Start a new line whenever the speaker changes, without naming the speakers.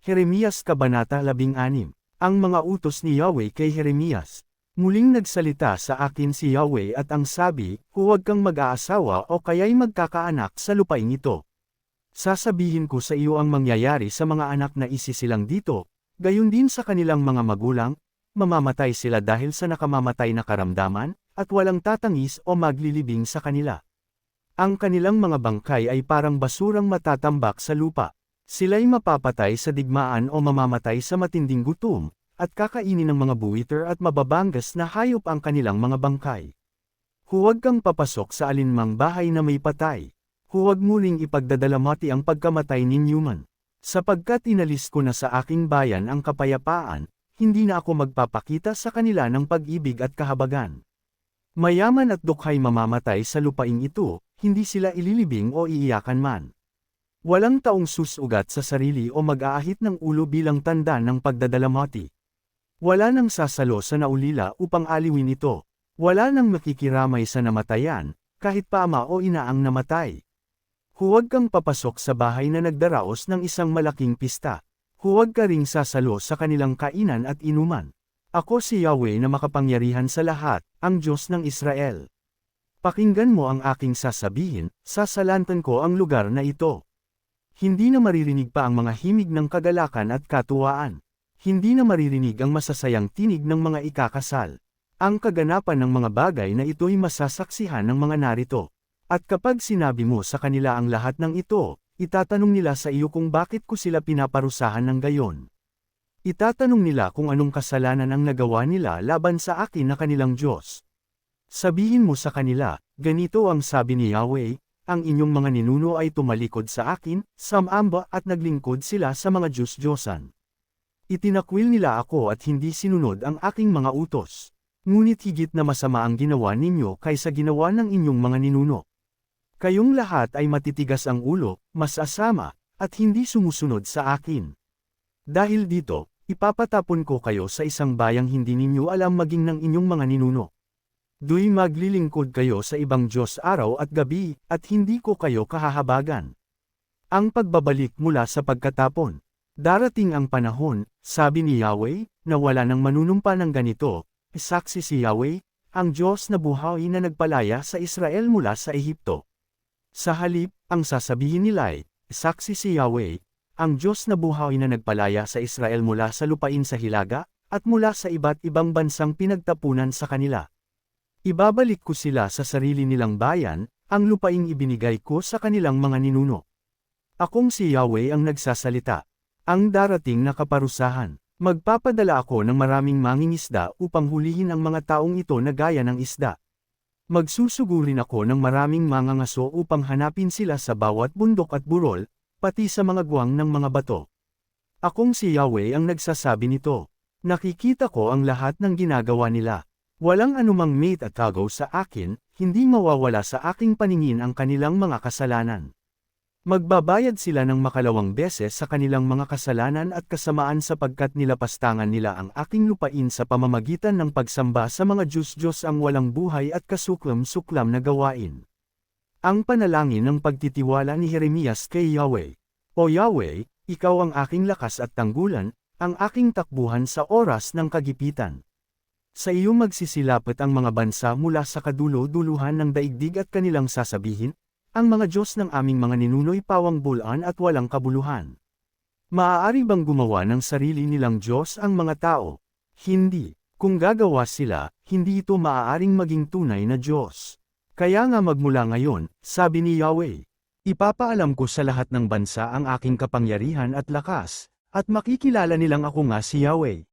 Jeremias Kabanata 16. Ang mga utos ni Yahweh kay Jeremias. Muling nagsalita sa akin si Yahweh at ang sabi, huwag kang mag-aasawa o kaya'y magkakaanak sa lupain ito. Sasabihin ko sa iyo ang mangyayari sa mga anak na isisilang dito, gayon din sa kanilang mga magulang, mamamatay sila dahil sa nakamamatay na karamdaman, at walang tatangis o maglilibing sa kanila. Ang kanilang mga bangkay ay parang basurang matatambak sa lupa. Sila'y mapapatay sa digmaan o mamamatay sa matinding gutom, at kakainin ng mga buwiter at mababangas na hayop ang kanilang mga bangkay. Huwag kang papasok sa alinmang bahay na may patay. Huwag muling ipagdadalamati ang pagkamatay ninyo man. Sapagkat inalis ko na sa aking bayan ang kapayapaan, hindi na ako magpapakita sa kanila ng pag-ibig at kahabagan. Mayaman at dukhay mamamatay sa lupaing ito, hindi sila ililibing o iiyakan man. Walang taong susugat sa sarili o mag-aahit ng ulo bilang tanda ng pagdadalamati. Wala nang sasalo sa naulila upang aliwin ito. Wala nang makikiramay sa namatayan, kahit pa ama o ina ang namatay. Huwag kang papasok sa bahay na nagdaraos ng isang malaking pista. Huwag ka ring sasalo sa kanilang kainan at inuman. Ako si Yahweh na makapangyarihan sa lahat, ang Diyos ng Israel. Pakinggan mo ang aking sasabihin, sasalantan ko ang lugar na ito. Hindi na maririnig pa ang mga himig ng kagalakan at katuwaan. Hindi na maririnig ang masasayang tinig ng mga ikakasal. Ang kaganapan ng mga bagay na ito'y masasaksihan ng mga narito. At kapag sinabi mo sa kanila ang lahat ng ito, itatanong nila sa iyo kung bakit ko sila pinaparusahan ng gayon. Itatanong nila kung anong kasalanan ang nagawa nila laban sa akin na kanilang Diyos. Sabihin mo sa kanila, ganito ang sabi ni Yahweh, ang inyong mga ninuno ay tumalikod sa akin, samamba at naglingkod sila sa mga Diyos-Diyosan. Itinakwil nila ako at hindi sinunod ang aking mga utos. Ngunit higit na masama ang ginawa ninyo kaysa ginawa ng inyong mga ninuno. Kayong lahat ay matitigas ang ulo, masasama, at hindi sumusunod sa akin. Dahil dito, ipapatapon ko kayo sa isang bayang hindi ninyo alam maging ng inyong mga ninuno. Duy maglilingkod kayo sa ibang Diyos araw at gabi, at hindi ko kayo kahahabagan. Ang pagbabalik mula sa pagkatapon. Darating ang panahon, sabi ni Yahweh, na wala nang manunumpa ng ganito, saksi si Yahweh, ang Diyos na buhay na nagpalaya sa Israel mula sa Ehipto. Sa halip, ang sasabihin nila ay, saksi si Yahweh, ang Diyos na buhay na nagpalaya sa Israel mula sa lupain sa Hilaga, at mula sa iba't ibang bansang pinagtapunan sa kanila. Ibabalik ko sila sa sarili nilang bayan, ang lupaing ibinigay ko sa kanilang mga ninuno. Akong si Yahweh ang nagsasalita. Ang darating na kaparusahan. Magpapadala ako ng maraming mangingisda upang hulihin ang mga taong ito na gaya ng isda. Magsusugurin ako ng maraming mangangaso upang hanapin sila sa bawat bundok at burol, pati sa mga guwang ng mga bato. Akong si Yahweh ang nagsasabi nito. Nakikita ko ang lahat ng ginagawa nila. Walang anumang mate at tagaw sa akin, hindi mawawala sa aking paningin ang kanilang mga kasalanan. Magbabayad sila ng makalawang beses sa kanilang mga kasalanan at kasamaan sapagkat nilapastangan nila ang aking lupain sa pamamagitan ng pagsamba sa mga Diyos-Diyos ang walang buhay at kasuklam-suklam na gawain. Ang panalangin ng pagtitiwala ni Jeremias kay Yahweh. O Yahweh, ikaw ang aking lakas at tanggulan, ang aking takbuhan sa oras ng kagipitan. Sa iyo magsisilapit ang mga bansa mula sa kadulo-duluhan ng daigdig at kanilang sasabihin, ang mga Diyos ng aming mga ninuno'y pawang bulan at walang kabuluhan. Maaari bang gumawa ng sarili nilang Diyos ang mga tao? Hindi. Kung gagawa sila, hindi ito maaaring maging tunay na Diyos. Kaya nga magmula ngayon, sabi ni Yahweh, ipapaalam ko sa lahat ng bansa ang aking kapangyarihan at lakas, at makikilala nilang ako nga si Yahweh.